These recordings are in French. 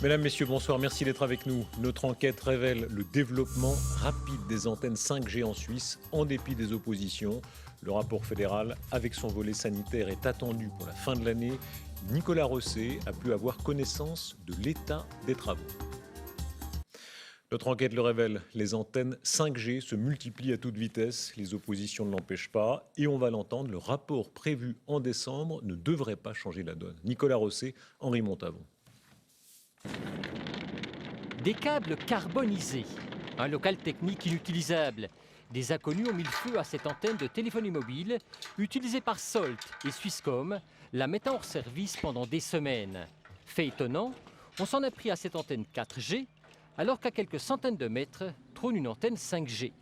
Mesdames, Messieurs, bonsoir. Merci d'être avec nous. Notre enquête révèle le développement rapide des antennes 5G en Suisse, en dépit des oppositions. Le rapport fédéral, avec son volet sanitaire, est attendu pour la fin de l'année. Nicolas Rosset a pu avoir connaissance de l'état des travaux. Notre enquête le révèle, les antennes 5G se multiplient à toute vitesse, les oppositions ne l'empêchent pas, et on va l'entendre, le rapport prévu en décembre ne devrait pas changer la donne. Nicolas Rosset, Henri Montavon. Des câbles carbonisés, un local technique inutilisable. Des inconnus ont mis le feu à cette antenne de téléphonie mobile, utilisée par Salt et Swisscom, la mettant hors service pendant des semaines. Fait étonnant, on s'en est pris à cette antenne 4G, alors qu'à quelques centaines de mètres trône une antenne 5G.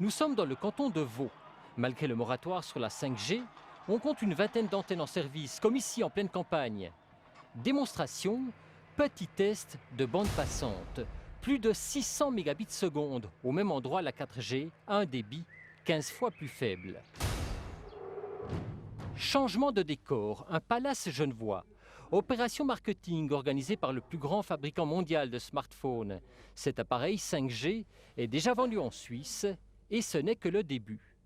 Nous sommes dans le canton de Vaud. Malgré le moratoire sur la 5G, on compte une vingtaine d'antennes en service, comme ici en pleine campagne. Démonstration, petit test de bande passante. Plus de 600 mégabits seconde. Au même endroit, la 4G a un débit 15 fois plus faible. Changement de décor, un palace genevois. Opération marketing organisée par le plus grand fabricant mondial de smartphones. Cet appareil 5G est déjà vendu en Suisse et ce n'est que le début.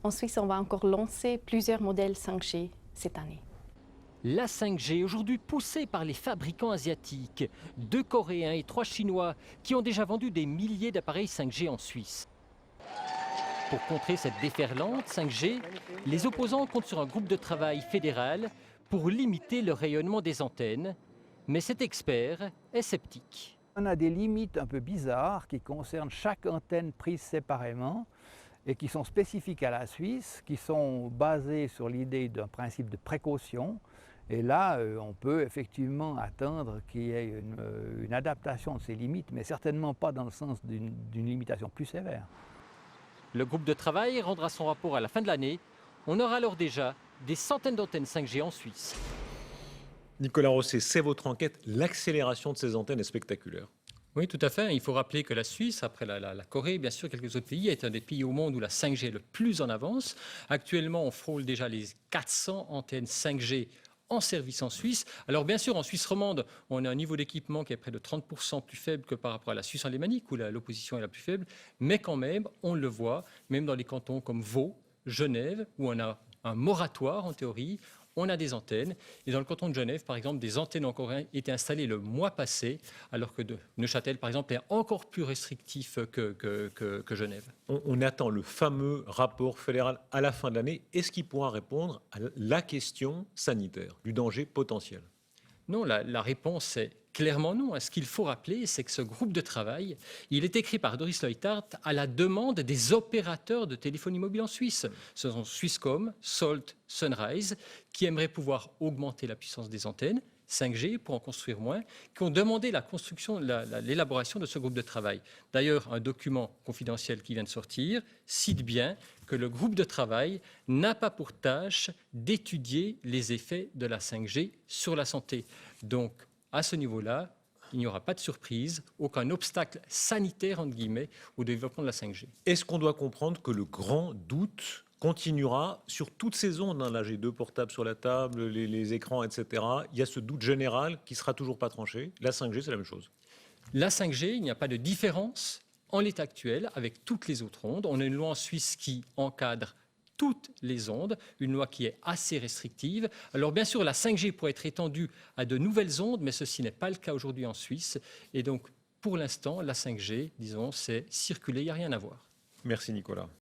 En Suisse, on va encore lancer plusieurs modèles 5G cette année. La 5G, aujourd'hui poussée par les fabricants asiatiques, 2 Coréens et 3 Chinois, qui ont déjà vendu des milliers d'appareils 5G en Suisse. Pour contrer cette déferlante 5G, les opposants comptent sur un groupe de travail fédéral pour limiter le rayonnement des antennes. Mais cet expert est sceptique. On a des limites un peu bizarres qui concernent chaque antenne prise séparément et qui sont spécifiques à la Suisse, qui sont basées sur l'idée d'un principe de précaution. Et là, on peut effectivement attendre qu'il y ait une adaptation de ces limites, mais certainement pas dans le sens d'une limitation plus sévère. Le groupe de travail rendra son rapport à la fin de l'année. On aura alors déjà des centaines d'antennes 5G en Suisse. Nicolas Rosset, c'est votre enquête. L'accélération de ces antennes est spectaculaire. Oui, tout à fait. Il faut rappeler que la Suisse, après la Corée, bien sûr, quelques autres pays, est un des pays au monde où la 5G est le plus en avance. Actuellement, on frôle déjà les 400 antennes 5G en service en Suisse. Alors bien sûr, en Suisse romande, on a un niveau d'équipement qui est près de 30% plus faible que par rapport à la Suisse alémanique, où l'opposition est la plus faible. Mais quand même, on le voit, même dans les cantons comme Vaud, Genève, où on a un moratoire en théorie, on a des antennes. Et dans le canton de Genève, par exemple, des antennes en Corée étaient installées le mois passé, alors que Neuchâtel, par exemple, est encore plus restrictif que Genève. On attend le fameux rapport fédéral à la fin de l'année. Est-ce qu'il pourra répondre à la question sanitaire, du danger potentiel? Non, la réponse est clairement non. Ce qu'il faut rappeler, c'est que ce groupe de travail, il est écrit par Doris Leuthard à la demande des opérateurs de téléphonie mobile en Suisse. Ce sont Swisscom, Salt, Sunrise, qui aimeraient pouvoir augmenter la puissance des antennes 5G pour en construire moins, qui ont demandé la construction, l'élaboration de ce groupe de travail. D'ailleurs, un document confidentiel qui vient de sortir cite bien que le groupe de travail n'a pas pour tâche d'étudier les effets de la 5G sur la santé. Donc, à ce niveau-là, il n'y aura pas de surprise, aucun obstacle sanitaire, entre guillemets, au développement de la 5G. Est-ce qu'on doit comprendre que le grand doute continuera sur toutes ces ondes, là j'ai 2 portables sur la table, les écrans, etc. Il y a ce doute général qui ne sera toujours pas tranché. La 5G, c'est la même chose. La 5G, il n'y a pas de différence en l'état actuel avec toutes les autres ondes. On a une loi en Suisse qui encadre toutes les ondes, une loi qui est assez restrictive. Alors bien sûr, la 5G pourrait être étendue à de nouvelles ondes, mais ceci n'est pas le cas aujourd'hui en Suisse. Et donc, pour l'instant, la 5G, disons, c'est circuler, il n'y a rien à voir. Merci Nicolas.